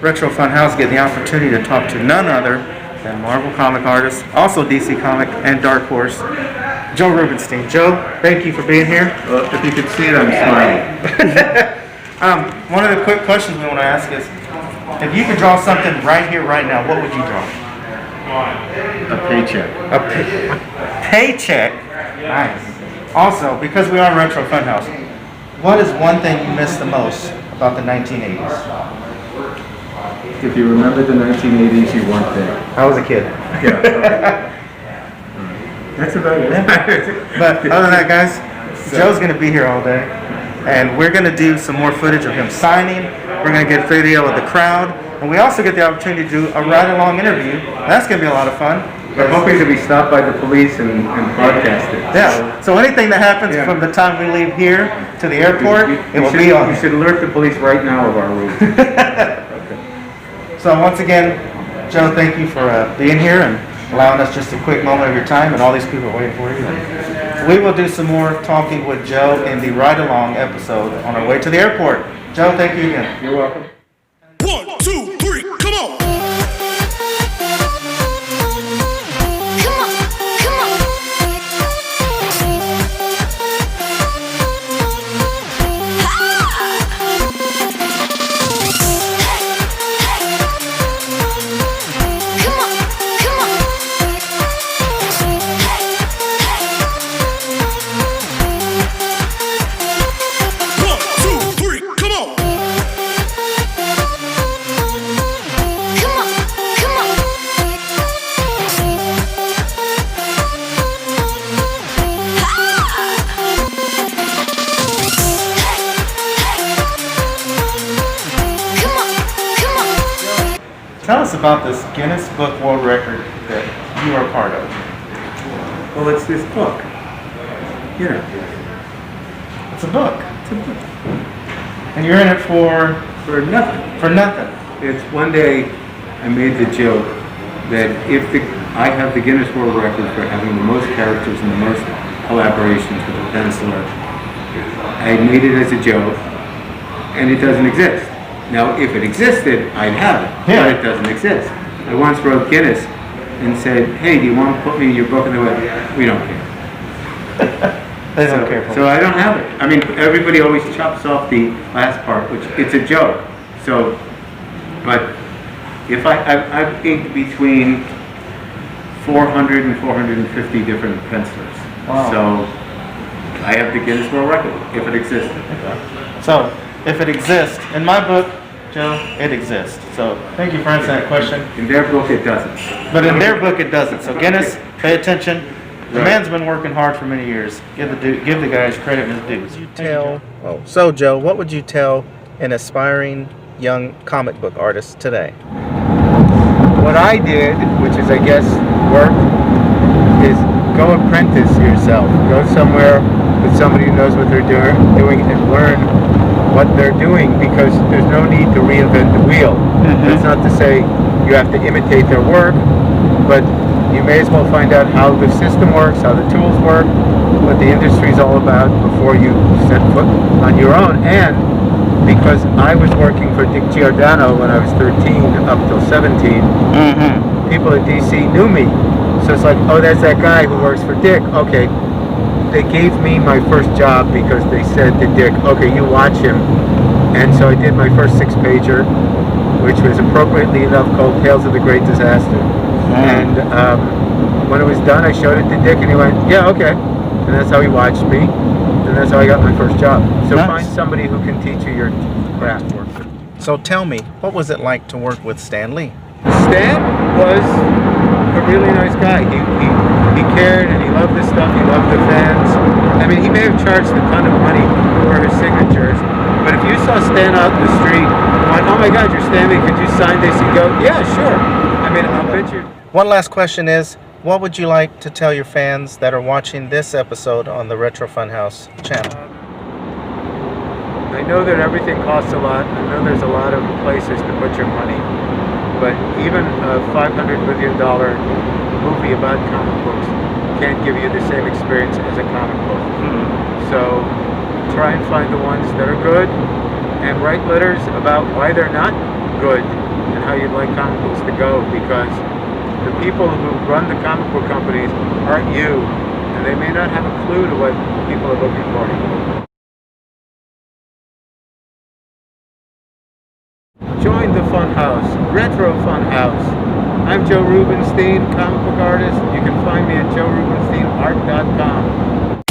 Retro Funhouse, get the opportunity to talk to none other than Marvel comic artist, also DC Comic and Dark Horse, Joe Rubenstein. Joe, thank you for being here. Well, if you could see it, I'm smiling. One of the quick questions we want to ask is, if you could draw something right here, right now, what would you draw? A paycheck. A paycheck? Nice. Also, because we are Retro Funhouse, what is one thing you miss the most about the 1980s? If you remember the 1980s, you weren't there. I was a kid. Yeah. Okay. That's about it. But other than that, guys, Joe's going to be here all day. And we're going to do some more footage of him signing. We're going to get video of the crowd. And we also get the opportunity to do a ride-along interview. That's going to be a lot of fun. We're hoping to be stopped by the police and broadcast it. Yeah. So anything that happens from the time we leave here to the airport, it will be on. You should alert the police right now of our route. Okay. So once again, Joe, thank you for being here and allowing us just a quick moment of your time, and all these people are waiting for you. We will do some more talking with Joe in the ride-along episode on our way to the airport. Joe, thank you again. You're welcome. 1, 2, 3, come on! Tell us about this Guinness Book World Record that you are part of. Well, it's this book. You know. It's a book. It's a book. And you're in it for nothing. For nothing. It's one day I made the joke that if I have the Guinness World Record for having the most characters and the most collaborations with a penciler, I made it as a joke, and it doesn't exist. Now, if it existed, I'd have it, but it doesn't exist. I once wrote Guinness and said, hey, do you want to put me in your book? And they went, we don't care. They don't care. So I don't have it. I mean, everybody always chops off the last part, which it's a joke. So, but if I've inked between 400 and 450 different pencilers. Wow. So I have the Guinness World Record, if it existed. Okay. So, if it exists, in my book, Joe, it exists. So, thank you for answering that question. In their book, it doesn't. But in their book, it doesn't. So, Guinness, pay attention. The man's been working hard for many years. Give the guys credit and his dues. So, Joe, what would you tell an aspiring young comic book artist today? What I did, which is, I guess, work, is go apprentice yourself. Go somewhere with somebody who knows what they're doing and learn what they're doing, because there's no need to reinvent the wheel. That's not to say you have to imitate their work, but you may as well find out how the system works, how the tools work, what the industry is all about before you set foot on your own. And because I was working for Dick Giordano when I was 13 up till 17, people at DC knew me. So it's like, oh, that's that guy who works for Dick. Okay. They gave me my first job because they said to Dick, okay, you watch him. And so I did my first 6-pager, which was appropriately enough called Tales of the Great Disaster. And when it was done, I showed it to Dick, and he went, yeah, okay. And that's how he watched me, and that's how I got my first job. So find somebody who can teach you your craft work. So tell me, what was it like to work with Stan Lee? Stan was a really nice guy. He cared, and he loved this stuff. He loved the fans. I mean, he may have charged a ton of money for his signatures, but if you saw Stan out in the street and went, oh my God, you're Stan Lee, could you sign this? He'd go, yeah, sure. I mean, I'll bet you. One last question is, what would you like to tell your fans that are watching this episode on the Retro Funhouse channel? I know that everything costs a lot. I know there's a lot of places to put your money. But even a $500 million movie about comic books can't give you the same experience as a comic book. So try and find the ones that are good and write letters about why they're not good how you'd like comic books to go, because the people who run the comic book companies aren't you, and they may not have a clue to what people are looking for anymore. Join the fun house, retro fun house. I'm Joe Rubenstein, comic book artist. You can find me at joerubensteinart.com.